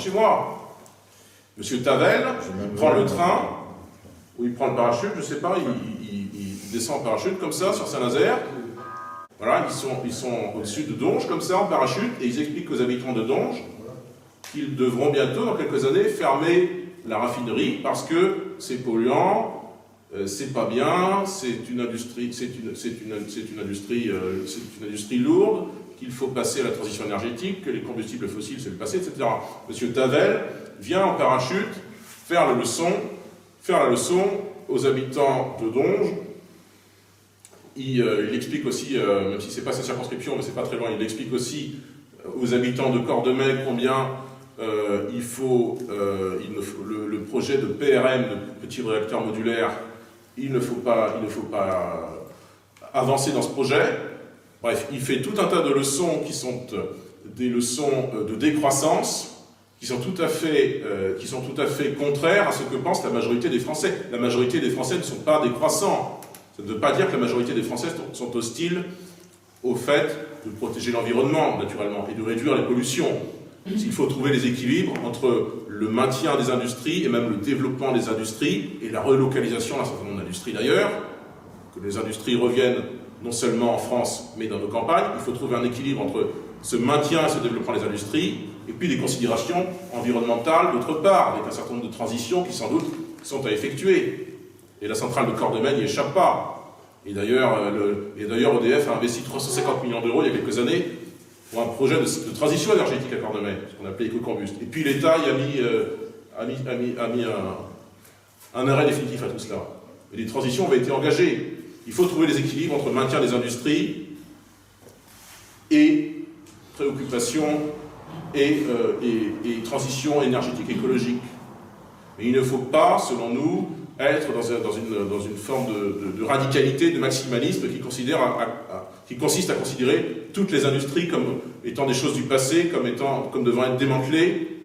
chez moi. Monsieur Tavel, il prend le train, ou il prend le parachute, je ne sais pas, il descend en parachute comme ça, sur Saint-Nazaire. Voilà, ils sont au-dessus de Donge, comme ça, en parachute, et ils expliquent aux habitants de Donge qu'ils devront bientôt, dans quelques années, fermer la raffinerie parce que c'est polluant, c'est pas bien, c'est une industrie lourde, qu'il faut passer à la transition énergétique, que les combustibles fossiles c'est le passé, etc. Monsieur Tavel vient en parachute faire la leçon aux habitants de Donge. Il explique aussi, même si c'est pas sa circonscription, mais c'est pas très loin, il explique aussi aux habitants de Cordemais combien le projet de PRM, de petit réacteur modulaire, il ne faut pas avancer dans ce projet. Bref, il fait tout un tas de leçons qui sont des leçons de décroissance, qui sont tout à fait contraires à ce que pense la majorité des Français. La majorité des Français ne sont pas décroissants. Ça ne veut pas dire que la majorité des Français sont hostiles au fait de protéger l'environnement, naturellement, et de réduire les pollutions. Il faut trouver les équilibres entre le maintien des industries et même le développement des industries et la relocalisation d'un certain nombre d'industries d'ailleurs, que les industries reviennent non seulement en France, mais dans nos campagnes. Il faut trouver un équilibre entre ce maintien et ce développement des industries, et puis des considérations environnementales d'autre part, avec un certain nombre de transitions qui sans doute sont à effectuer. Et la centrale de Cordemais n'y échappe pas. Et d'ailleurs, EDF a investi 350 millions d'euros il y a quelques années pour un projet de transition énergétique à Cordemais, ce qu'on appelait Écocombuste. Et puis l'État y a mis un arrêt définitif à tout cela. Et des transitions avaient été engagées. Il faut trouver les équilibres entre maintien des industries et préoccupation et transition énergétique écologique. Mais il ne faut pas, selon nous, être dans une forme de radicalité, de maximalisme qui consiste à considérer toutes les industries comme étant des choses du passé, comme devant être démantelées,